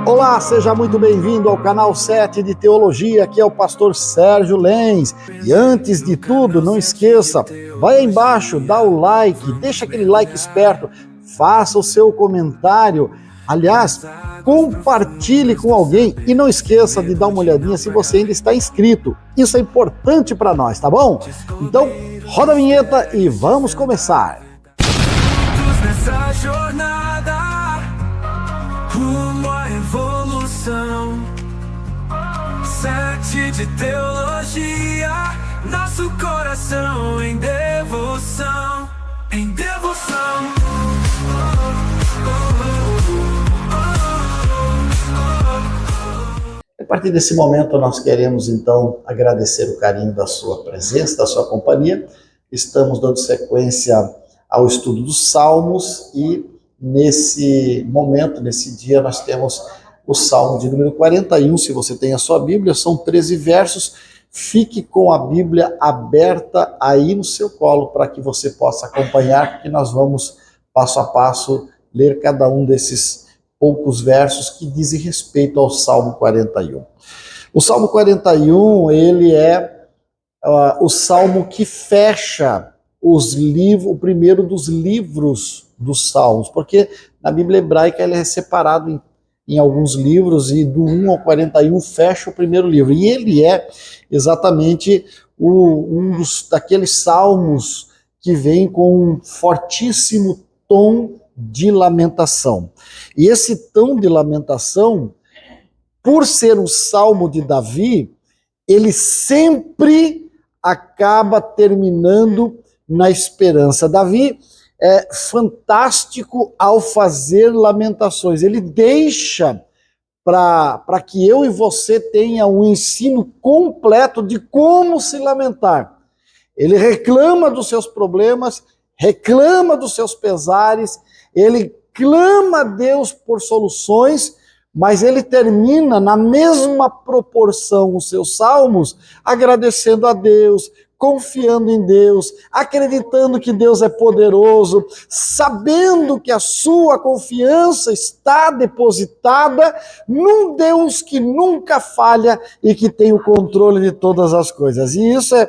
Olá, seja muito bem-vindo ao canal 7 de Teologia, aqui é o pastor Sérgio Lenz. E antes de tudo, não esqueça, vai aí embaixo, dá o like, deixa aquele like esperto, faça o seu comentário. Aliás, compartilhe com alguém e não esqueça de dar uma olhadinha se você ainda está inscrito. Isso é importante para nós, tá bom? Então, roda a vinheta e vamos começar. Nessa jornada rumo à evolução, 7 de teologia, nosso coração em devoção, em devoção. A partir desse momento nós queremos então agradecer o carinho da sua presença, da sua companhia. Estamos dando sequência ao estudo dos Salmos e nesse momento, nesse dia, nós temos o Salmo de número 41, se você tem a sua Bíblia, são 13 versos. Fique com a Bíblia aberta aí no seu colo para que você possa acompanhar, porque nós vamos passo a passo ler cada um desses poucos versos que dizem respeito ao Salmo 41. O Salmo 41, ele é o salmo que fecha o primeiro dos livros dos Salmos, porque na Bíblia hebraica ele é separado em alguns livros e do 1 ao 41 fecha o primeiro livro. E ele é exatamente daqueles salmos que vem com um fortíssimo tom de lamentação. E esse tom de lamentação, por ser um salmo de Davi, ele sempre acaba terminando na esperança. Davi é fantástico ao fazer lamentações. Ele deixa para que eu e você tenha um ensino completo de como se lamentar. Ele reclama dos seus problemas, reclama dos seus pesares, ele clama a Deus por soluções, mas ele termina na mesma proporção os seus salmos agradecendo a Deus, confiando em Deus, acreditando que Deus é poderoso, sabendo que a sua confiança está depositada num Deus que nunca falha e que tem o controle de todas as coisas. E isso é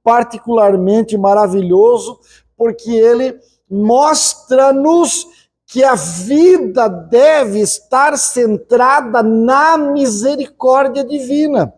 particularmente maravilhoso, porque ele mostra-nos que a vida deve estar centrada na misericórdia divina.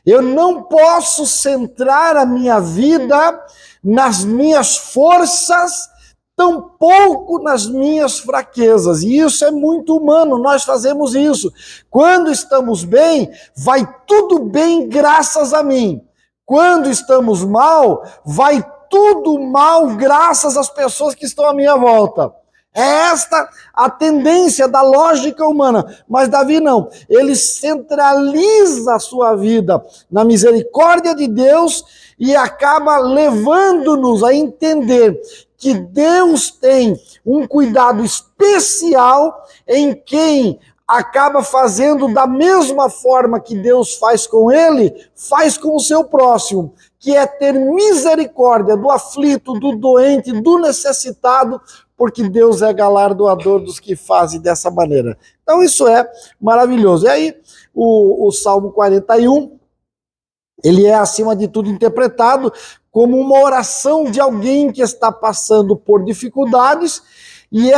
Eu não posso centrar a minha vida nas minhas forças, tampouco nas minhas fraquezas. E isso é muito humano, nós fazemos isso. Quando estamos bem, vai tudo bem graças a mim. Quando estamos mal, vai tudo mal graças às pessoas que estão à minha volta. É esta a tendência da lógica humana, mas Davi não, ele centraliza a sua vida na misericórdia de Deus e acaba levando-nos a entender que Deus tem um cuidado especial em quem acaba fazendo da mesma forma que Deus faz com ele, faz com o seu próximo, que é ter misericórdia do aflito, do doente, do necessitado, porque Deus é galardoador dos que fazem dessa maneira. Então isso é maravilhoso. E aí o Salmo 41, ele é acima de tudo interpretado como uma oração de alguém que está passando por dificuldades. E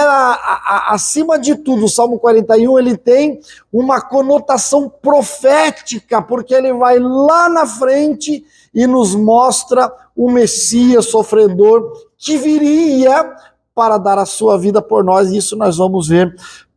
acima de tudo, o Salmo 41, ele tem uma conotação profética, porque ele vai lá na frente e nos mostra o Messias sofredor que viria para dar a sua vida por nós, e isso nós vamos ver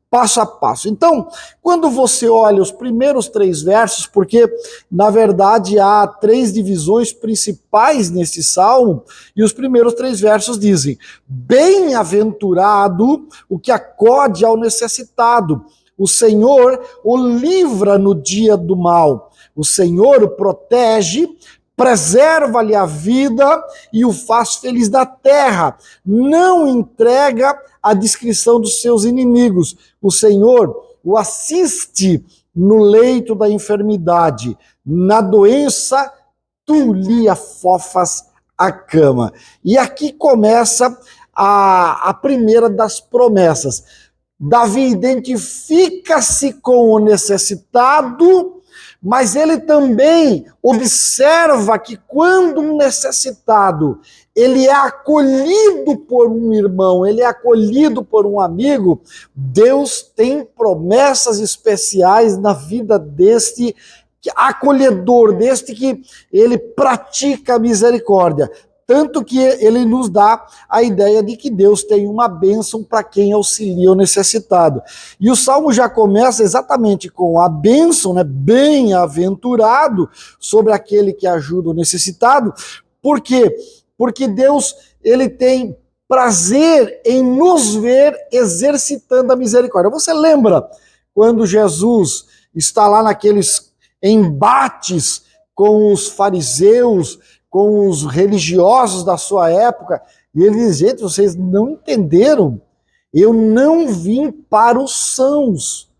passo a passo. Então, quando você olha os primeiros 3 versos, porque na verdade há 3 divisões principais nesse salmo, e os primeiros 3 versos dizem: bem-aventurado o que acode ao necessitado, o Senhor o livra no dia do mal, o Senhor o protege, preserva-lhe a vida e o faz feliz da terra, não entrega à descrição dos seus inimigos. O Senhor o assiste no leito da enfermidade, na doença tu lhe afofas a cama. E aqui começa a primeira das promessas. Davi identifica-se com o necessitado, mas ele também observa que quando um necessitado, ele é acolhido por um irmão, ele é acolhido por um amigo, Deus tem promessas especiais na vida deste acolhedor, deste que ele pratica a misericórdia. Tanto que ele nos dá a ideia de que Deus tem uma bênção para quem auxilia o necessitado. E o Salmo já começa exatamente com a bênção, né? Bem-aventurado sobre aquele que ajuda o necessitado. Por quê? Porque Deus, ele tem prazer em nos ver exercitando a misericórdia. Você lembra quando Jesus está lá naqueles embates com os fariseus, com os religiosos da sua época, e ele diz: gente, vocês não entenderam, eu não vim para os sãos.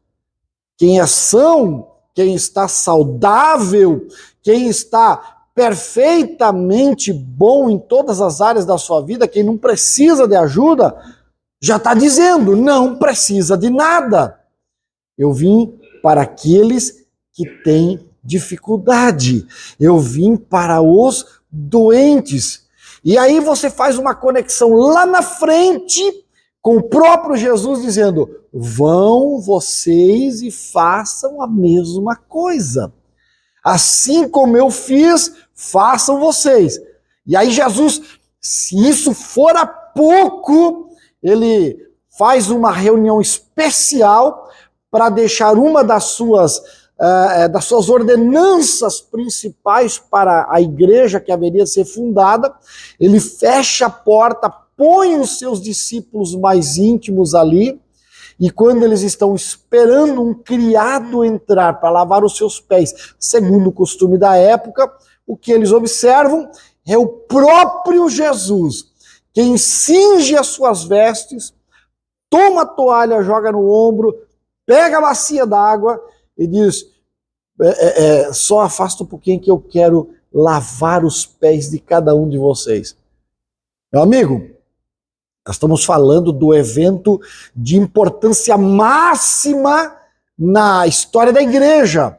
Quem é são, quem está saudável, quem está perfeitamente bom em todas as áreas da sua vida, quem não precisa de ajuda, já está dizendo, não precisa de nada. Eu vim para aqueles que têm dificuldade, eu vim para os doentes. E aí você faz uma conexão lá na frente com o próprio Jesus dizendo: vão vocês e façam a mesma coisa. Assim como eu fiz, façam vocês. E aí Jesus, se isso for a pouco, ele faz uma reunião especial para deixar uma das suas ordenanças principais para a igreja que haveria de ser fundada. Ele fecha a porta, põe os seus discípulos mais íntimos ali, e quando eles estão esperando um criado entrar para lavar os seus pés, segundo o costume da época, o que eles observam é o próprio Jesus, quem cinge as suas vestes, toma a toalha, joga no ombro, pega a bacia d'água e diz: só afasta um pouquinho que eu quero lavar os pés de cada um de vocês. Meu amigo, nós estamos falando do evento de importância máxima na história da igreja,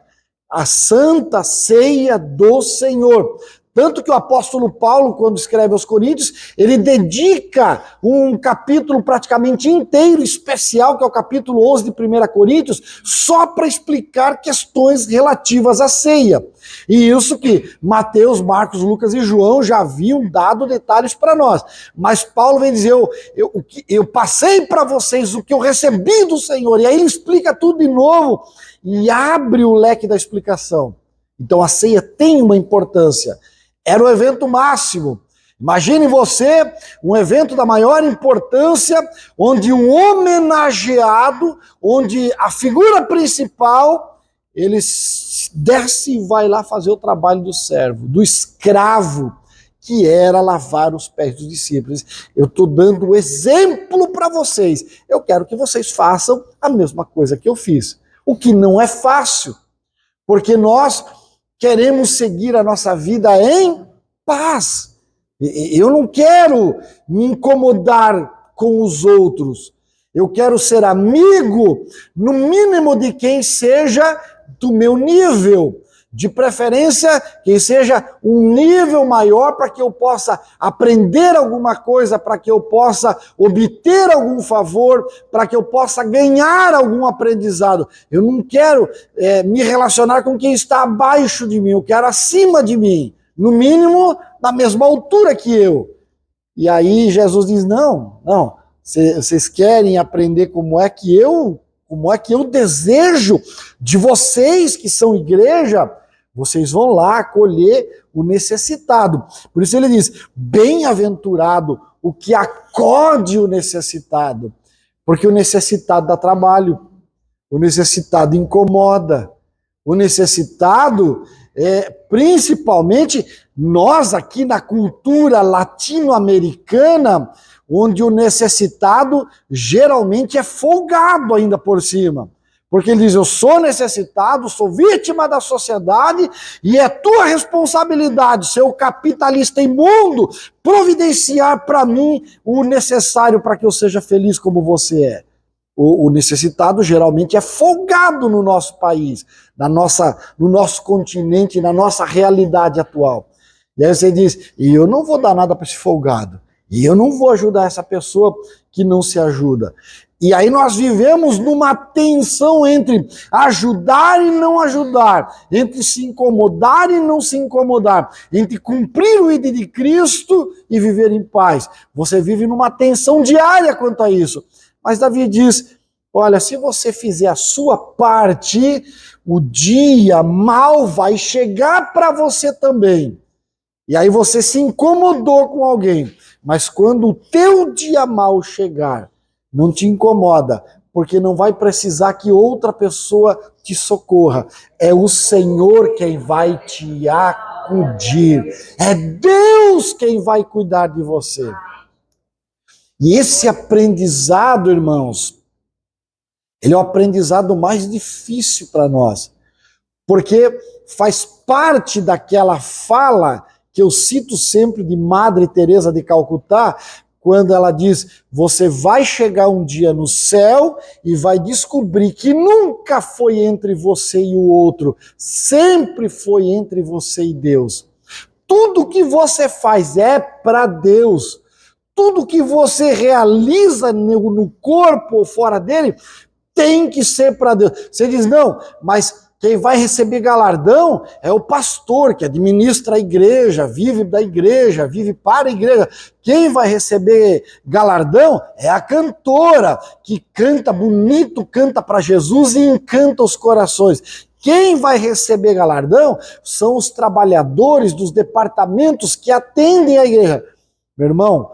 a Santa Ceia do Senhor. Tanto que o apóstolo Paulo, quando escreve aos Coríntios, ele dedica um capítulo praticamente inteiro, especial, que é o capítulo 11 de 1 Coríntios, só para explicar questões relativas à ceia. E isso que Mateus, Marcos, Lucas e João já haviam dado detalhes para nós. Mas Paulo vem dizer: eu passei para vocês o que eu recebi do Senhor. E aí ele explica tudo de novo e abre o leque da explicação. Então a ceia tem uma importância. Era o evento máximo. Imagine você, um evento da maior importância, onde um homenageado, onde a figura principal, ele desce e vai lá fazer o trabalho do servo, do escravo, que era lavar os pés dos discípulos. Eu estou dando exemplo para vocês. Eu quero que vocês façam a mesma coisa que eu fiz. O que não é fácil, porque nós queremos seguir a nossa vida em paz. Eu não quero me incomodar com os outros. Eu quero ser amigo, no mínimo, de quem seja do meu nível. De preferência, quem seja um nível maior para que eu possa aprender alguma coisa, para que eu possa obter algum favor, para que eu possa ganhar algum aprendizado. Eu não quero me relacionar com quem está abaixo de mim, eu quero acima de mim, no mínimo na mesma altura que eu. E aí Jesus diz: não, vocês querem aprender como é que eu desejo de vocês que são igreja? Vocês vão lá acolher o necessitado. Por isso ele diz: bem-aventurado o que acode o necessitado. Porque o necessitado dá trabalho, o necessitado incomoda, o necessitado, principalmente nós aqui na cultura latino-americana, onde o necessitado geralmente é folgado ainda por cima. Porque ele diz: eu sou necessitado, sou vítima da sociedade e é tua responsabilidade, seu capitalista imundo, providenciar para mim o necessário para que eu seja feliz como você é. o necessitado geralmente é folgado no nosso país, no nosso continente, na nossa realidade atual. E aí você diz, e eu não vou dar nada para esse folgado, e eu não vou ajudar essa pessoa que não se ajuda. E aí nós vivemos numa tensão entre ajudar e não ajudar, entre se incomodar e não se incomodar, entre cumprir o ID de Cristo e viver em paz. Você vive numa tensão diária quanto a isso. Mas Davi diz, olha, se você fizer a sua parte, o dia mal vai chegar para você também. E aí você se incomodou com alguém, mas quando o teu dia mal chegar, não te incomoda, porque não vai precisar que outra pessoa te socorra. É o Senhor quem vai te acudir. É Deus quem vai cuidar de você. E esse aprendizado, irmãos, ele é o aprendizado mais difícil para nós, porque faz parte daquela fala que eu cito sempre de Madre Teresa de Calcutá, quando ela diz, você vai chegar um dia no céu e vai descobrir que nunca foi entre você e o outro, sempre foi entre você e Deus. Tudo que você faz é para Deus. Tudo que você realiza no corpo ou fora dele tem que ser para Deus. Você diz, não, mas quem vai receber galardão é o pastor que administra a igreja, vive da igreja, vive para a igreja. Quem vai receber galardão é a cantora, que canta bonito, canta para Jesus e encanta os corações. Quem vai receber galardão são os trabalhadores dos departamentos que atendem a igreja. Meu irmão,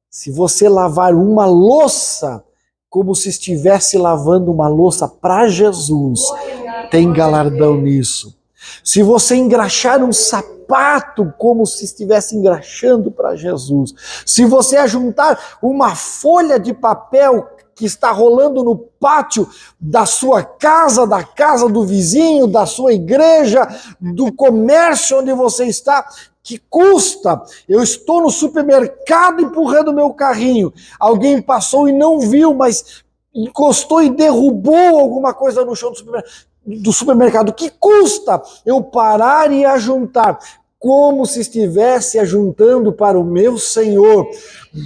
se você lavar uma louça como se estivesse lavando uma louça para Jesus, tem galardão nisso. Se você engraxar um sapato como se estivesse engraxando para Jesus, se você ajuntar uma folha de papel que está rolando no pátio da sua casa, da casa do vizinho, da sua igreja, do comércio onde você está, que custa? Eu estou no supermercado empurrando meu carrinho. Alguém passou e não viu, mas encostou e derrubou alguma coisa no chão do supermercado. Que custa eu parar e ajuntar? Como se estivesse ajuntando para o meu Senhor.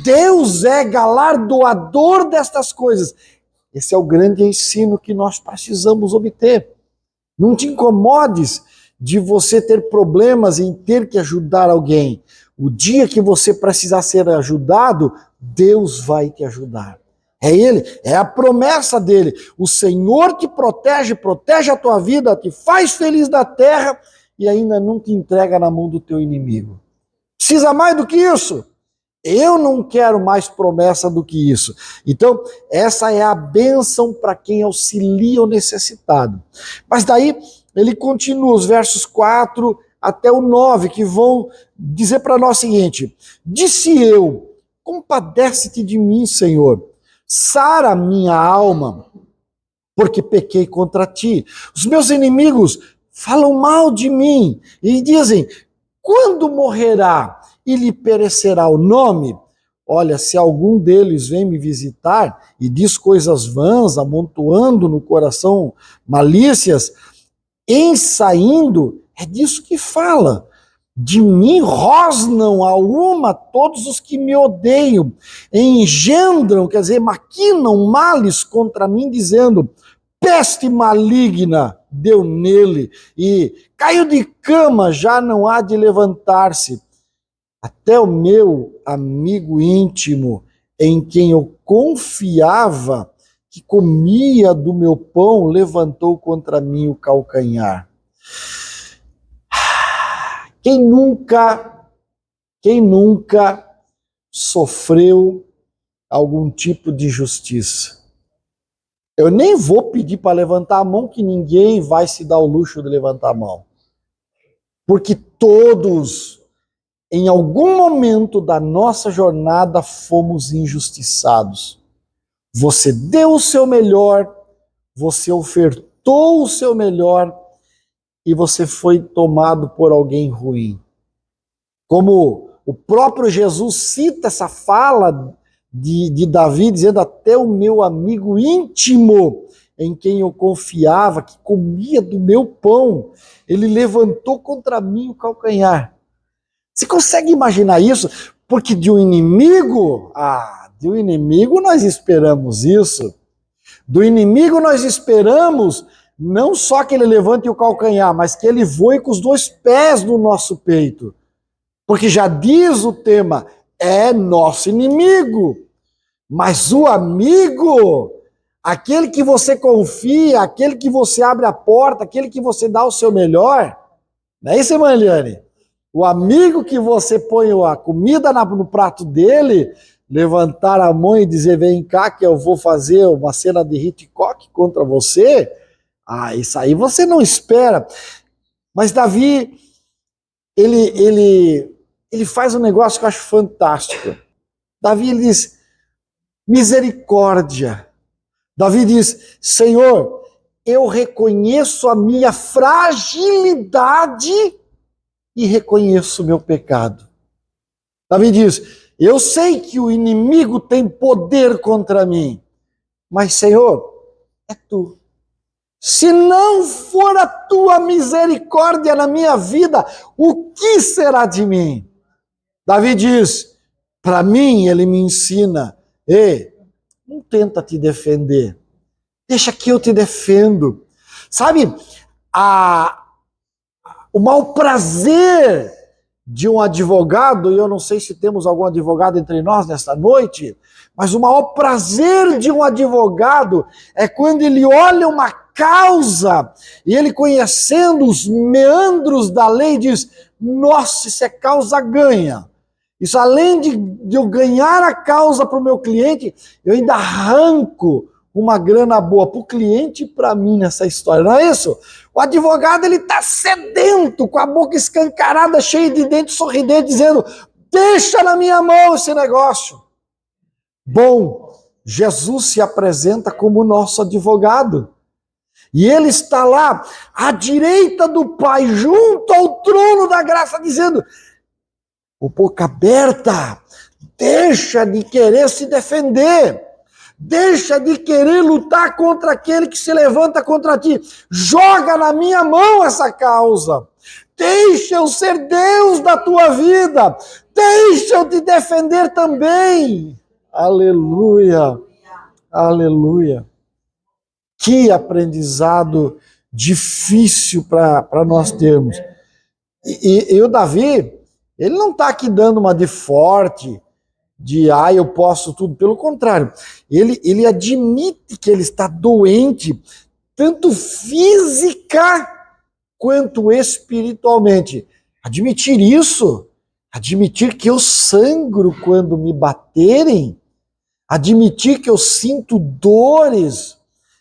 Deus é galardoador destas coisas. Esse é o grande ensino que nós precisamos obter. Não te incomodes de você ter problemas em ter que ajudar alguém. O dia que você precisar ser ajudado, Deus vai te ajudar. É Ele, é a promessa dele. O Senhor te protege, protege a tua vida, te faz feliz da terra e ainda não te entrega na mão do teu inimigo. Precisa mais do que isso? Eu não quero mais promessa do que isso. Então, essa é a bênção para quem auxilia o necessitado. Mas daí, ele continua os versos 4 até o 9, que vão dizer para nós o seguinte: disse eu, compadece-te de mim, Senhor, sara a minha alma, porque pequei contra ti. Os meus inimigos falam mal de mim e dizem, quando morrerá e lhe perecerá o nome? Olha, se algum deles vem me visitar e diz coisas vãs, amontoando no coração malícias, em saindo, é disso que fala. De mim rosnam a uma todos os que me odeiam, engendram, quer dizer, maquinam males contra mim, dizendo, peste maligna deu nele, e caiu de cama, já não há de levantar-se. Até o meu amigo íntimo, em quem eu confiava, que comia do meu pão, levantou contra mim o calcanhar. Quem nunca sofreu algum tipo de justiça? Eu nem vou pedir para levantar a mão, que ninguém vai se dar o luxo de levantar a mão. Porque todos, em algum momento da nossa jornada, fomos injustiçados. Você deu o seu melhor, você ofertou o seu melhor e você foi tomado por alguém ruim. Como o próprio Jesus cita essa fala de Davi, dizendo: até o meu amigo íntimo, em quem eu confiava, que comia do meu pão, ele levantou contra mim o calcanhar. Você consegue imaginar isso? Porque de um inimigo, nós esperamos isso. Do inimigo nós esperamos não só que ele levante o calcanhar, mas que ele voe com os 2 pés no nosso peito. Porque já diz o tema, é nosso inimigo. Mas o amigo, aquele que você confia, aquele que você abre a porta, aquele que você dá o seu melhor, não é isso, irmã Eliane? O amigo que você põe a comida no prato dele, levantar a mão e dizer: vem cá que eu vou fazer uma cena de Hitchcock contra você, isso aí você não espera. Mas Davi, ele faz um negócio que eu acho fantástico. Davi, ele diz: misericórdia. Davi diz: Senhor, eu reconheço a minha fragilidade e reconheço o meu pecado. Davi diz: eu sei que o inimigo tem poder contra mim, mas, Senhor, é tu. Se não for a tua misericórdia na minha vida, o que será de mim? Davi diz, para mim, ele me ensina: não tenta te defender, deixa que eu te defendo. Sabe, o mau prazer de um advogado, e eu não sei se temos algum advogado entre nós nesta noite, mas o maior prazer de um advogado é quando ele olha uma causa e ele, conhecendo os meandros da lei, diz: nossa, isso é causa ganha. Isso, além de eu ganhar a causa para o meu cliente, eu ainda arranco uma grana boa para o cliente e para mim nessa história, não é isso? O advogado, ele está sedento, com a boca escancarada, cheia de dentes, sorridente, dizendo: deixa na minha mão esse negócio. Bom, Jesus se apresenta como nosso advogado. E ele está lá, à direita do Pai, junto ao trono da graça, dizendo: com boca aberta, deixa de querer se defender. Deixa de querer lutar contra aquele que se levanta contra ti. Joga na minha mão essa causa. Deixa eu ser Deus da tua vida. Deixa eu te defender também. Aleluia. Aleluia. Que aprendizado difícil para nós termos. E o Davi, ele não está aqui dando uma de forte, eu posso tudo. Pelo contrário, ele admite que ele está doente, tanto física quanto espiritualmente. Admitir isso, admitir que eu sangro quando me baterem, admitir que eu sinto dores,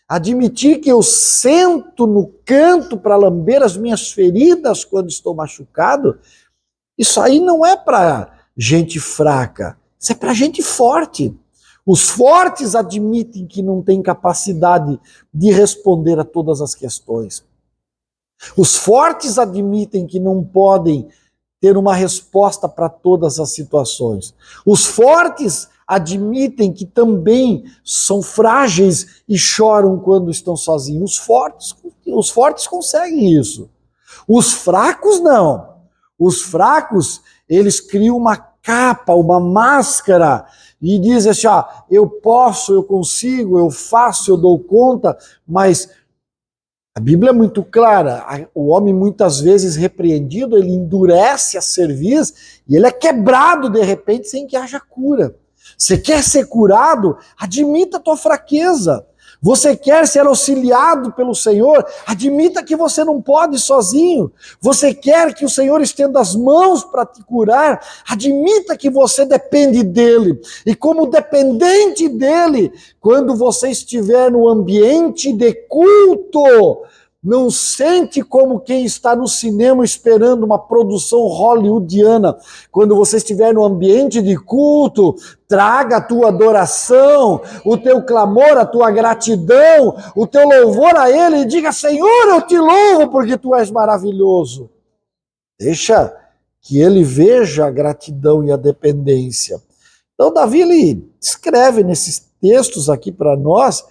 admitir que eu sento no canto para lamber as minhas feridas quando estou machucado, isso aí não é para gente fraca. Isso é para gente forte. Os fortes admitem que não têm capacidade de responder a todas as questões. Os fortes admitem que não podem ter uma resposta para todas as situações. Os fortes admitem que também são frágeis e choram quando estão sozinhos. Os fortes conseguem isso. Os fracos não. Os fracos, eles criam uma capa, uma máscara, e dizem assim: eu posso, eu consigo, eu faço, eu dou conta, mas a Bíblia é muito clara, o homem muitas vezes repreendido, ele endurece a cerviz e ele é quebrado de repente sem que haja cura. Você quer ser curado? Admita a tua fraqueza. Você quer ser auxiliado pelo Senhor? Admita que você não pode sozinho. Você quer que o Senhor estenda as mãos para te curar? Admita que você depende dele. E como dependente dele, quando você estiver no ambiente de culto, não sente como quem está no cinema esperando uma produção hollywoodiana. Quando você estiver no ambiente de culto, traga a tua adoração, o teu clamor, a tua gratidão, o teu louvor a Ele e diga: Senhor, eu te louvo porque Tu és maravilhoso. Deixa que Ele veja a gratidão e a dependência. Então Davi, ele escreve nesses textos aqui para nós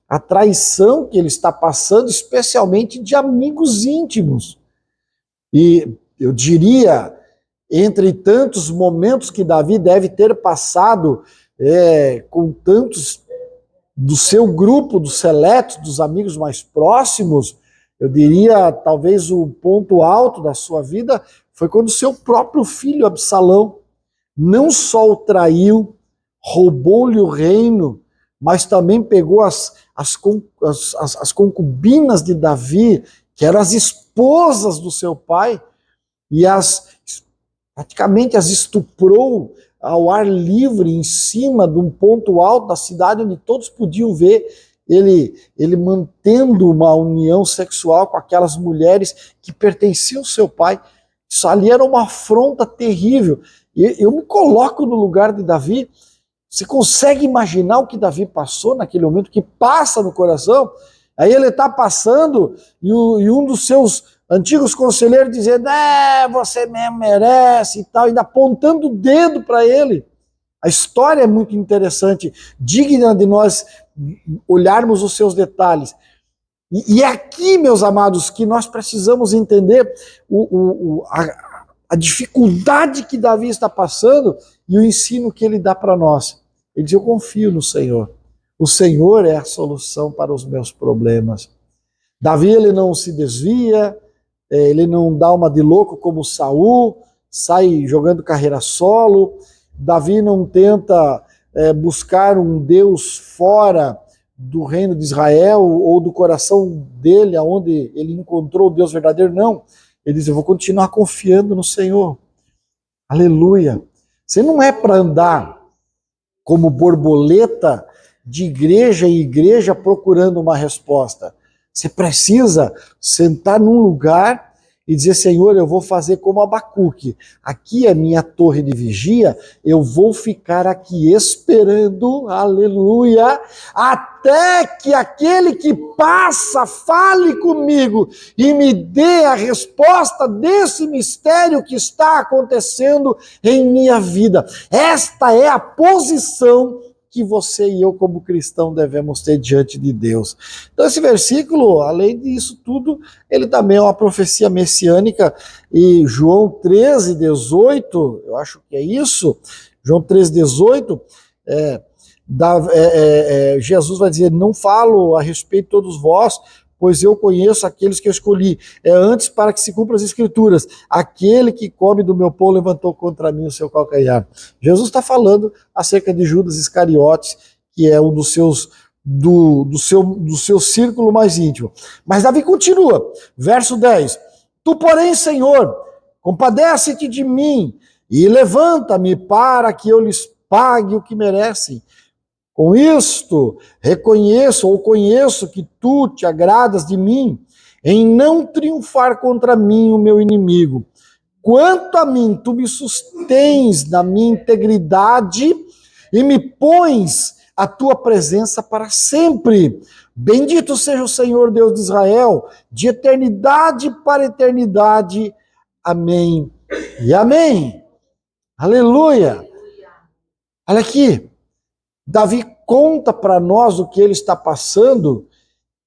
a traição que ele está passando, especialmente de amigos íntimos. E eu diria, entre tantos momentos que Davi deve ter passado com tantos do seu grupo, dos seletos, dos amigos mais próximos, eu diria, talvez o ponto alto da sua vida foi quando seu próprio filho, Absalão, não só o traiu, roubou-lhe o reino, mas também pegou as concubinas de Davi, que eram as esposas do seu pai, e praticamente as estuprou ao ar livre, em cima de um ponto alto da cidade, onde todos podiam ver ele mantendo uma união sexual com aquelas mulheres que pertenciam ao seu pai. Isso ali era uma afronta terrível. E eu me coloco no lugar de Davi. Você consegue imaginar o que Davi passou naquele momento, que passa no coração? Aí ele está passando e um dos seus antigos conselheiros dizendo, você mesmo merece e tal, ainda apontando o dedo para ele. A história é muito interessante, digna de nós olharmos os seus detalhes. E é aqui, meus amados, que nós precisamos entender a dificuldade que Davi está passando e o ensino que ele dá para nós. Ele diz, eu confio no Senhor. O Senhor é a solução para os meus problemas. Davi, ele não se desvia, ele não dá uma de louco como Saul, sai jogando carreira solo. Davi não tenta buscar um Deus fora do reino de Israel ou do coração dele, aonde ele encontrou o Deus verdadeiro. Não, ele diz, eu vou continuar confiando no Senhor. Aleluia. Você não é para andar como borboleta de igreja em igreja procurando uma resposta. Você precisa sentar num lugar e dizer, Senhor, eu vou fazer como Abacuque. Aqui é minha torre de vigia, eu vou ficar aqui esperando, aleluia, até que aquele que passa fale comigo e me dê a resposta desse mistério que está acontecendo em minha vida. Esta é a posição que você e eu, como cristão, devemos ter diante de Deus. Então esse versículo, além disso tudo, ele também é uma profecia messiânica, e João 13:18, eu acho que é isso, João 13:18, Jesus vai dizer, não falo a respeito de todos vós, pois eu conheço aqueles que eu escolhi. Antes para que se cumpram as escrituras. Aquele que come do meu pão levantou contra mim o seu calcanhar. Jesus está falando acerca de Judas Iscariotes, que é um do seu círculo mais íntimo. Mas Davi continua, verso 10. Tu, porém, Senhor, compadece-te de mim e levanta-me para que eu lhes pague o que merecem. Com isto, conheço que tu te agradas de mim, em não triunfar contra mim o meu inimigo. Quanto a mim, tu me sustens na minha integridade e me pões a tua presença para sempre. Bendito seja o Senhor Deus de Israel, de eternidade para eternidade. Amém e amém. Aleluia. Olha aqui. Davi conta para nós o que ele está passando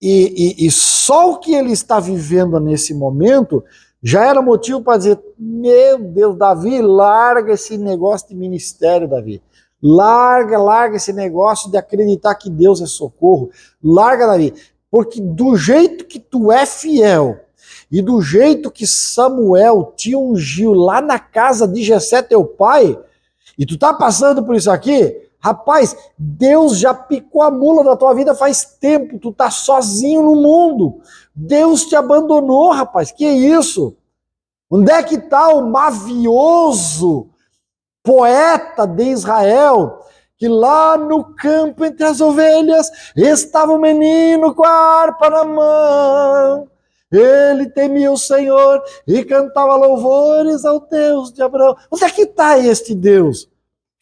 e só o que ele está vivendo nesse momento já era motivo para dizer, meu Deus, Davi, larga esse negócio de ministério, Davi. Larga esse negócio de acreditar que Deus é socorro. Larga, Davi, porque do jeito que tu é fiel e do jeito que Samuel te ungiu lá na casa de Jessé, teu pai, e tu tá passando por isso aqui, rapaz, Deus já picou a mula da tua vida faz tempo, tu tá sozinho no mundo. Deus te abandonou, rapaz, que isso? Onde é que tá o mavioso poeta de Israel, que lá no campo entre as ovelhas estava um menino com a harpa na mão? Ele temia o Senhor e cantava louvores ao Deus de Abraão. Onde é que tá este Deus?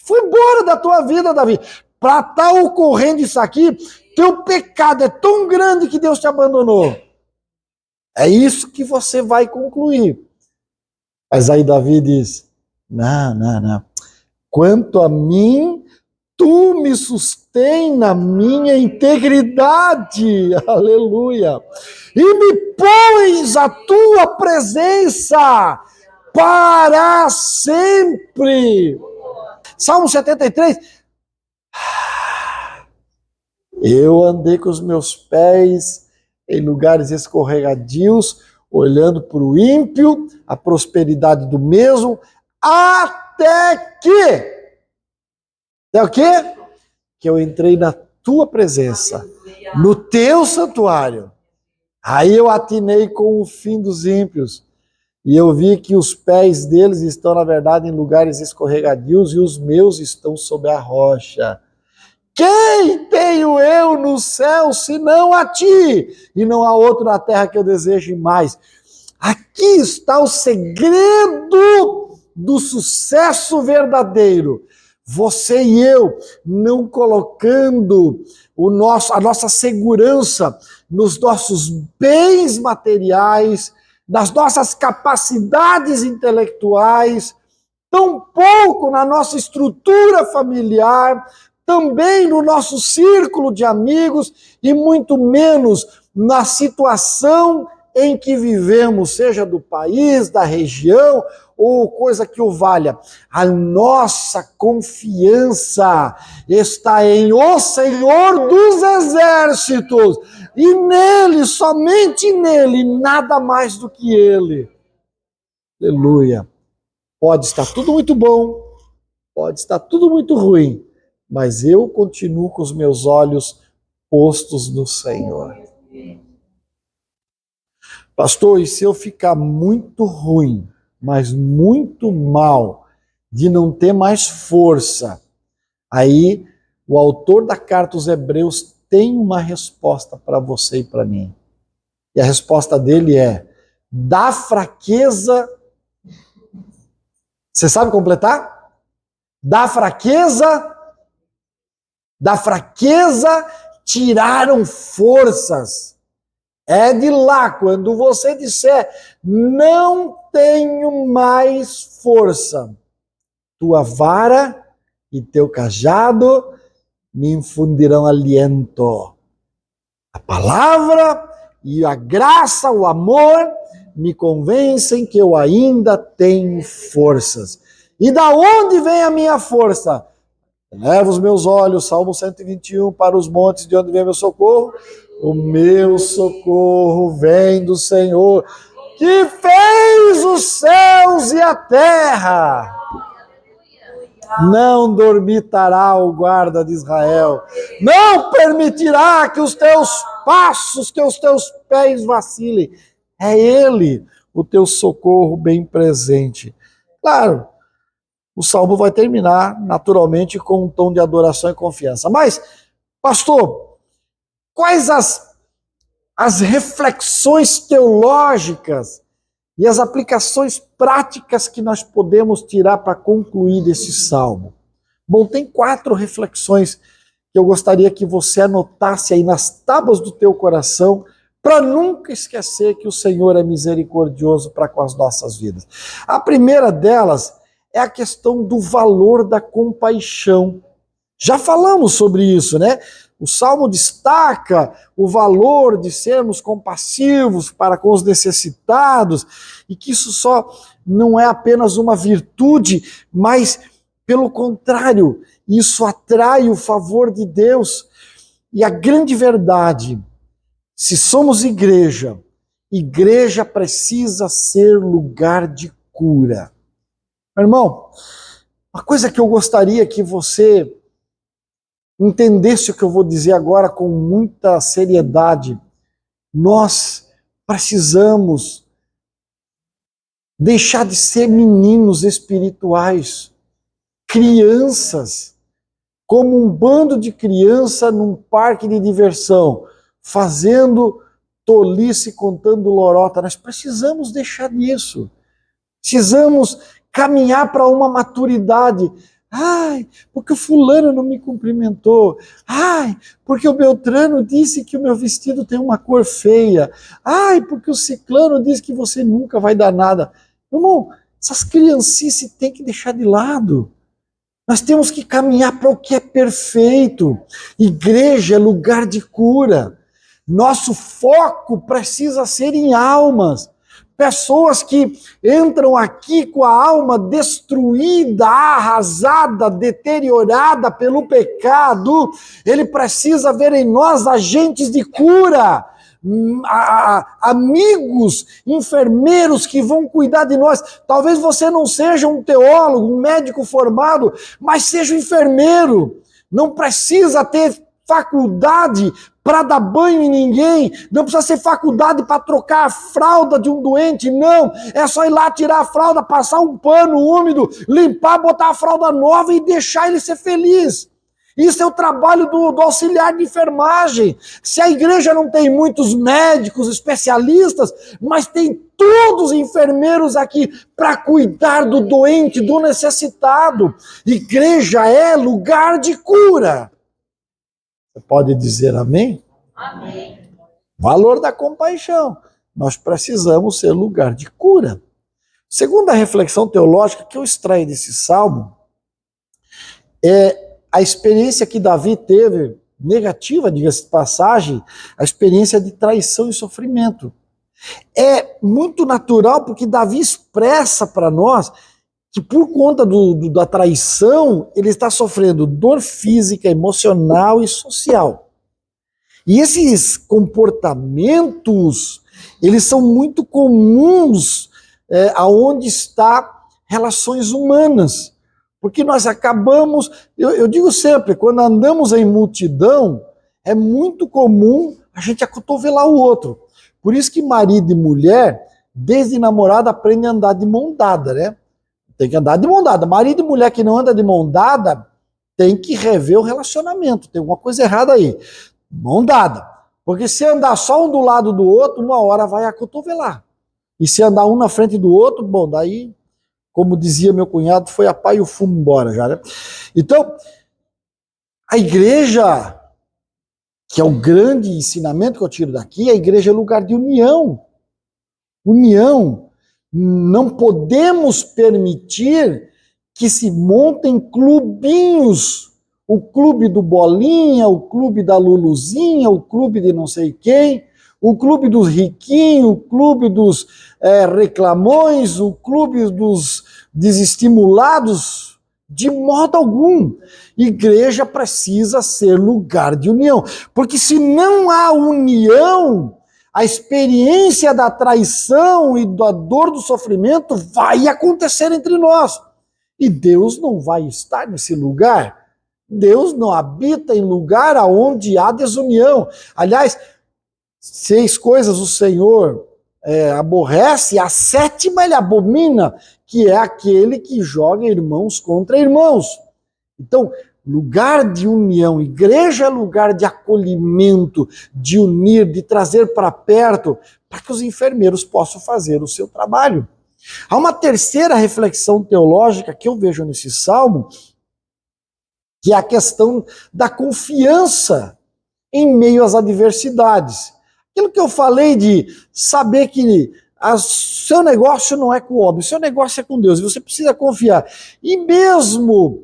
Foi embora da tua vida, Davi. Para estar ocorrendo isso aqui, teu pecado é tão grande que Deus te abandonou. É isso que você vai concluir. Mas aí Davi diz, não. Quanto a mim, tu me sustém na minha integridade, aleluia, e me pões a tua presença para sempre. Salmo 73. Eu andei com os meus pés em lugares escorregadios, olhando para o ímpio, a prosperidade do mesmo, até o quê? Que eu entrei na tua presença, no teu santuário. Aí eu atinei com o fim dos ímpios. E eu vi que os pés deles estão, na verdade, em lugares escorregadios e os meus estão sob a rocha. Quem tenho eu no céu, senão a ti? E não há outro na terra que eu deseje mais. Aqui está o segredo do sucesso verdadeiro. Você e eu não colocando a nossa segurança nos nossos bens materiais, nas nossas capacidades intelectuais, tampouco na nossa estrutura familiar, também no nosso círculo de amigos e muito menos na situação em que vivemos, seja do país, da região ou coisa que o valha. A nossa confiança está em o Senhor dos Exércitos e nele, somente nele, nada mais do que ele. Aleluia. Pode estar tudo muito bom, pode estar tudo muito ruim, mas eu continuo com os meus olhos postos no Senhor. Pastor, e se eu ficar muito ruim, mas muito mal, de não ter mais força, aí o autor da carta aos Hebreus tem uma resposta para você e para mim. E a resposta dele é: da fraqueza. Você sabe completar? Da fraqueza tiraram forças. É de lá, quando você disser, não tenho mais força, tua vara e teu cajado me infundirão aliento. A palavra e a graça, o amor, me convencem que eu ainda tenho forças. E da onde vem a minha força? Levo os meus olhos, Salmo 121, para os montes, de onde vem meu socorro. O meu socorro vem do Senhor, que fez os céus e a terra. Não dormitará o guarda de Israel, não permitirá que os teus passos, que os teus pés vacilem. É Ele, o teu socorro bem presente. Claro, o salmo vai terminar naturalmente com um tom de adoração e confiança. Mas, pastor, quais as reflexões teológicas e as aplicações práticas que nós podemos tirar para concluir desse salmo? Bom, tem 4 reflexões que eu gostaria que você anotasse aí nas tábuas do teu coração, para nunca esquecer que o Senhor é misericordioso para com as nossas vidas. A primeira delas é a questão do valor da compaixão. Já falamos sobre isso, né? O Salmo destaca o valor de sermos compassivos para com os necessitados e que isso só não é apenas uma virtude, mas, pelo contrário, isso atrai o favor de Deus. E a grande verdade, se somos igreja, igreja precisa ser lugar de cura. Meu irmão, uma coisa que eu gostaria que você entendesse o que eu vou dizer agora com muita seriedade. Nós precisamos deixar de ser meninos espirituais, crianças, como um bando de criança num parque de diversão, fazendo tolice, contando lorota. Nós precisamos deixar disso. Precisamos caminhar para uma maturidade. Ai, porque o fulano não me cumprimentou. Ai, porque o Beltrano disse que o meu vestido tem uma cor feia. Ai, porque o ciclano disse que você nunca vai dar nada. Irmão, essas criancices tem que deixar de lado. Nós temos que caminhar para o que é perfeito. Igreja é lugar de cura. Nosso foco precisa ser em almas. Pessoas que entram aqui com a alma destruída, arrasada, deteriorada pelo pecado, ele precisa ver em nós agentes de cura, amigos, enfermeiros que vão cuidar de nós. Talvez você não seja um teólogo, um médico formado, mas seja um enfermeiro. Não precisa ter faculdade para dar banho em ninguém, não precisa ser faculdade para trocar a fralda de um doente, não. É só ir lá tirar a fralda, passar um pano úmido, limpar, botar a fralda nova e deixar ele ser feliz. Isso é o trabalho do auxiliar de enfermagem. Se a igreja não tem muitos médicos, especialistas, mas tem todos os enfermeiros aqui para cuidar do doente, do necessitado. Igreja é lugar de cura. Você pode dizer amém? Amém. Valor da compaixão. Nós precisamos ser lugar de cura. Segunda reflexão teológica que eu extraio desse salmo é a experiência que Davi teve, negativa, diga-se de passagem, a experiência de traição e sofrimento. É muito natural porque Davi expressa para nós que por conta da traição, ele está sofrendo dor física, emocional e social. E esses comportamentos, eles são muito comuns aonde está relações humanas. Porque nós acabamos, eu digo sempre, quando andamos em multidão, é muito comum a gente acotovelar o outro. Por isso que marido e mulher, desde namorado, aprendem a andar de mão dada, né? Tem que andar de mão dada. Marido e mulher que não anda de mão dada, tem que rever o relacionamento. Tem alguma coisa errada aí. Mão dada. Porque se andar só um do lado do outro, uma hora vai acotovelar. E se andar um na frente do outro, bom, daí, como dizia meu cunhado, foi a pá e o fumo embora já, né? Então, a igreja, que é o grande ensinamento que eu tiro daqui, a igreja é lugar de união. União. Não podemos permitir que se montem clubinhos. O clube do Bolinha, o clube da Luluzinha, o clube de não sei quem, o clube dos riquinhos, o clube dos reclamões, o clube dos desestimulados, de modo algum. Igreja precisa ser lugar de união, porque se não há união, a experiência da traição e da dor do sofrimento vai acontecer entre nós. E Deus não vai estar nesse lugar. Deus não habita em lugar onde há desunião. Aliás, 6 coisas o Senhor aborrece, a 7ª ele abomina, que é aquele que joga irmãos contra irmãos. Então, lugar de união, igreja é lugar de acolhimento, de unir, de trazer para perto, para que os enfermeiros possam fazer o seu trabalho. Há uma terceira reflexão teológica que eu vejo nesse salmo, que é a questão da confiança em meio às adversidades. Aquilo que eu falei de saber que seu negócio não é com o homem, seu negócio é com Deus, e você precisa confiar. E mesmo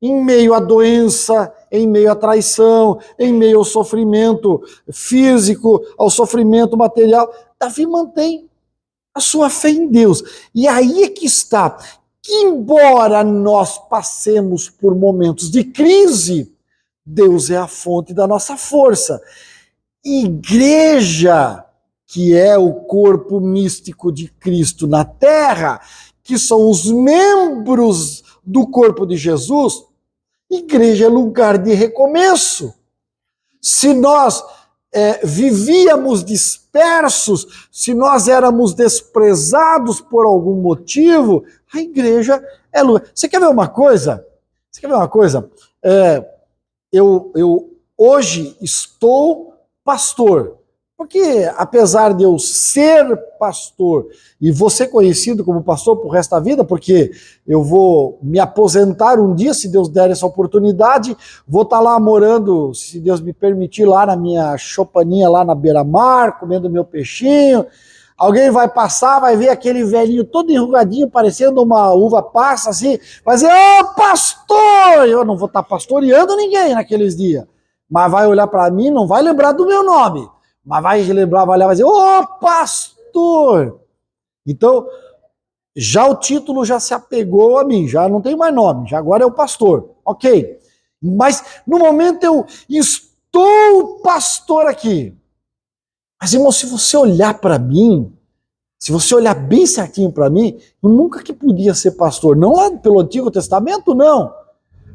em meio à doença, em meio à traição, em meio ao sofrimento físico, ao sofrimento material, Davi mantém a sua fé em Deus. E aí é que está, que embora nós passemos por momentos de crise, Deus é a fonte da nossa força. Igreja, que é o corpo místico de Cristo na terra, que são os membros do corpo de Jesus, igreja é lugar de recomeço. Se nós vivíamos dispersos, se nós éramos desprezados por algum motivo, a igreja é lugar. Você quer ver uma coisa? Eu hoje estou pastor. Porque, apesar de eu ser pastor e vou ser conhecido como pastor pro resto da vida, porque eu vou me aposentar um dia, se Deus der essa oportunidade, vou estar lá morando, se Deus me permitir, lá na minha chopaninha, lá na beira-mar, comendo meu peixinho. Alguém vai passar, vai ver aquele velhinho todo enrugadinho, parecendo uma uva passa, assim, vai dizer, ô pastor! Eu não vou estar pastoreando ninguém naqueles dias, mas vai olhar para mim, não vai lembrar do meu nome, mas vai lembrar, vai olhar, vai dizer, ô pastor! Então, já o título já se apegou a mim, já não tem mais nome, já agora é o pastor, ok. Mas no momento eu estou pastor aqui. Mas, irmão, se você olhar para mim, se você olhar bem certinho para mim, eu nunca que podia ser pastor. Não lá pelo Antigo Testamento, não.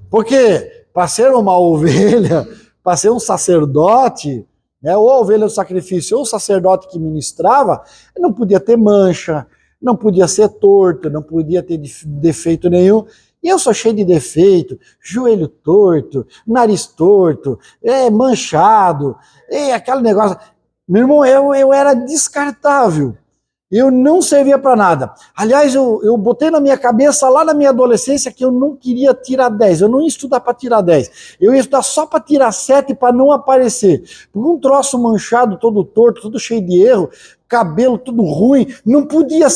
Porque para ser uma ovelha, para ser um sacerdote, né, ou a ovelha do sacrifício, ou o sacerdote que ministrava, não podia ter mancha, não podia ser torto, não podia ter defeito nenhum. E eu sou cheio de defeito, joelho torto, nariz torto, manchado, aquele negócio. Meu irmão, eu era descartável. Eu não servia para nada. Aliás, eu botei na minha cabeça lá na minha adolescência que eu não queria tirar 10. Eu não ia estudar para tirar 10. Eu ia estudar só para tirar 7 para não aparecer. Porque um troço manchado, todo torto, todo cheio de erro, cabelo tudo ruim, não podia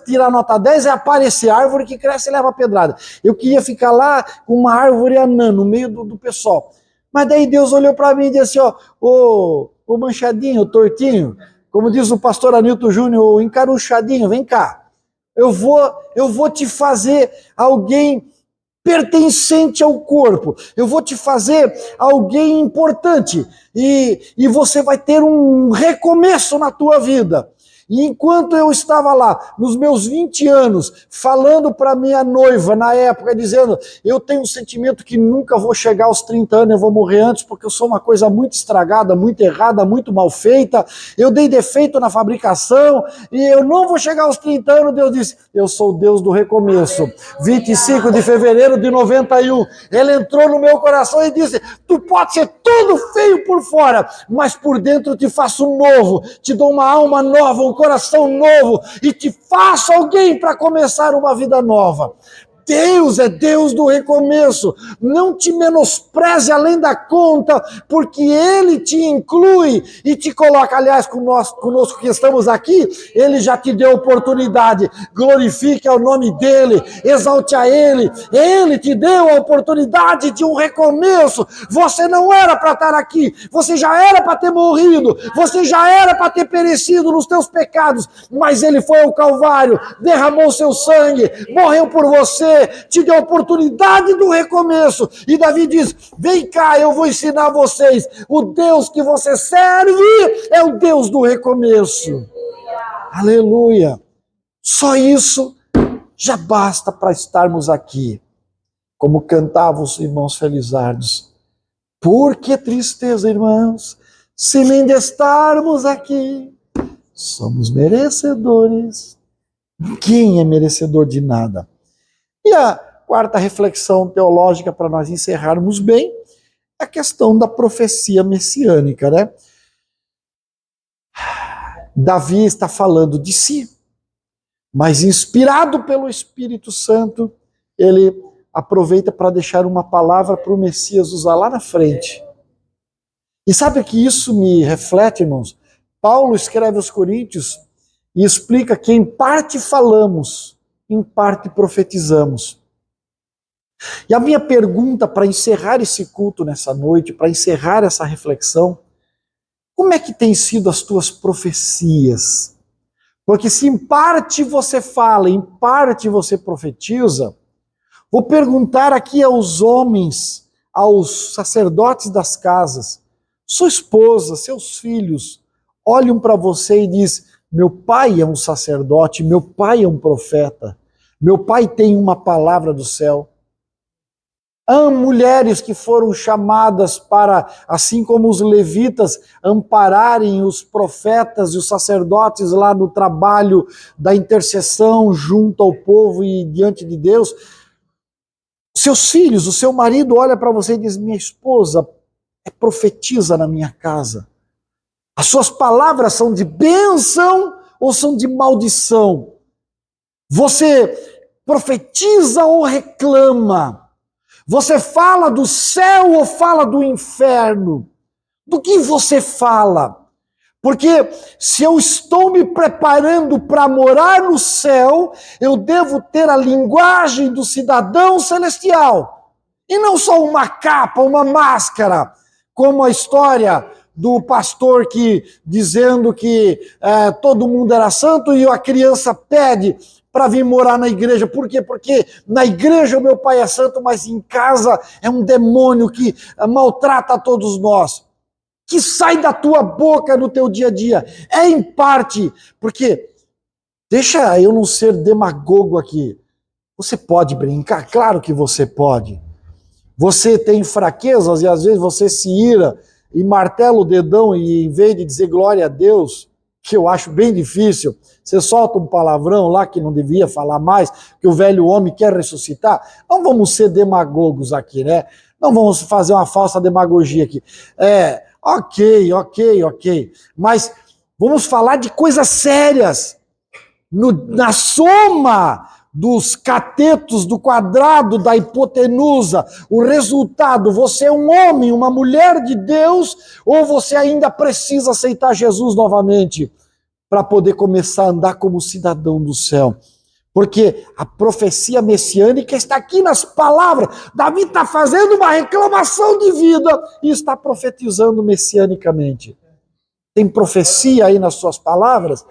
tirar nota 10 e aparecer árvore que cresce e leva pedrada. Eu queria ficar lá com uma árvore anã no meio do pessoal. Mas daí Deus olhou para mim e disse assim, ô manchadinho, tortinho, como diz o pastor Anilton Júnior, o encaruchadinho, vem cá. Eu vou te fazer alguém pertencente ao corpo. Eu vou te fazer alguém importante. E você vai ter um recomeço na tua vida. E enquanto eu estava lá, nos meus 20 anos, falando para minha noiva na época, dizendo, eu tenho um sentimento que nunca vou chegar aos 30 anos, eu vou morrer antes, porque eu sou uma coisa muito estragada, muito errada, muito mal feita, eu dei defeito na fabricação, e eu não vou chegar aos 30 anos, Deus disse, eu sou o Deus do recomeço. 25 de fevereiro de 91, ele entrou no meu coração e disse, tu pode ser todo feio por fora, mas por dentro eu te faço novo, te dou uma alma nova, um coração novo e te faço alguém para começar uma vida nova. Deus é Deus do recomeço. Não te menospreze além da conta, porque Ele te inclui e te coloca. Aliás, conosco que estamos aqui, Ele já te deu oportunidade. Glorifique ao nome dEle, exalte a Ele. Ele te deu a oportunidade de um recomeço. Você não era para estar aqui, você já era para ter morrido, você já era para ter perecido nos teus pecados, mas Ele foi ao Calvário, derramou seu sangue, morreu por você, te deu a oportunidade do recomeço. E Davi diz, vem cá, eu vou ensinar vocês, o Deus que você serve é o Deus do recomeço. Aleluia. Só isso já basta para estarmos aqui, como cantavam os irmãos felizardos. Por que tristeza, irmãos, se nem de estarmos aqui, somos merecedores. Quem é merecedor de nada? E a quarta reflexão teológica para nós encerrarmos bem, é a questão da profecia messiânica, né? Davi está falando de si, mas inspirado pelo Espírito Santo, ele aproveita para deixar uma palavra para o Messias usar lá na frente. E sabe que isso me reflete, irmãos? Paulo escreve aos Coríntios e explica que em parte falamos, em parte profetizamos. E a minha pergunta para encerrar esse culto nessa noite, para encerrar essa reflexão, como é que tem sido as tuas profecias? Porque se em parte você fala, em parte você profetiza, vou perguntar aqui aos homens, aos sacerdotes das casas, sua esposa, seus filhos, olham para você e dizem, meu pai é um sacerdote, meu pai é um profeta, meu pai tem uma palavra do céu. Há mulheres que foram chamadas para, assim como os levitas, ampararem os profetas e os sacerdotes lá no trabalho da intercessão junto ao povo e diante de Deus. Seus filhos, o seu marido olha para você e diz, minha esposa profetiza na minha casa. As suas palavras são de bênção ou são de maldição? Você profetiza ou reclama? Você fala do céu ou fala do inferno? Do que você fala? Porque se eu estou me preparando para morar no céu, eu devo ter a linguagem do cidadão celestial. E não só uma capa, uma máscara, como a história do pastor que dizendo que todo mundo era santo e a criança pede para vir morar na igreja. Por quê? Porque na igreja o meu pai é santo, mas em casa é um demônio que maltrata a todos nós. Que sai da tua boca no teu dia a dia. É em parte, porque, deixa eu não ser demagogo aqui, você pode brincar? Claro que você pode. Você tem fraquezas e às vezes você se ira e martela o dedão e em vez de dizer glória a Deus, que eu acho bem difícil, você solta um palavrão lá que não devia falar mais, que o velho homem quer ressuscitar. Não vamos ser demagogos aqui, né? Não vamos fazer uma falsa demagogia aqui. Ok. Mas vamos falar de coisas sérias. Na soma dos catetos, do quadrado, da hipotenusa, o resultado, você é um homem, uma mulher de Deus, ou você ainda precisa aceitar Jesus novamente para poder começar a andar como cidadão do céu? Porque a profecia messiânica está aqui nas palavras. Davi está fazendo uma reclamação de vida e está profetizando messianicamente. Tem profecia aí nas suas palavras?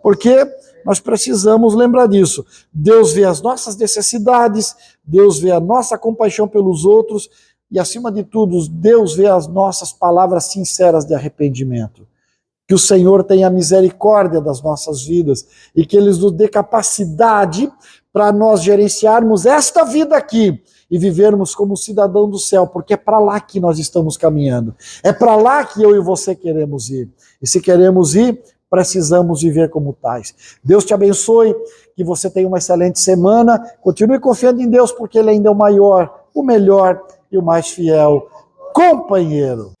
Porque nós precisamos lembrar disso. Deus vê as nossas necessidades, Deus vê a nossa compaixão pelos outros e, acima de tudo, Deus vê as nossas palavras sinceras de arrependimento. Que o Senhor tenha misericórdia das nossas vidas e que Ele nos dê capacidade para nós gerenciarmos esta vida aqui e vivermos como cidadão do céu, porque é para lá que nós estamos caminhando. É para lá que eu e você queremos ir. E se queremos ir, precisamos viver como tais. Deus te abençoe, que você tenha uma excelente semana. Continue confiando em Deus, porque Ele ainda é o maior, o melhor e o mais fiel companheiro.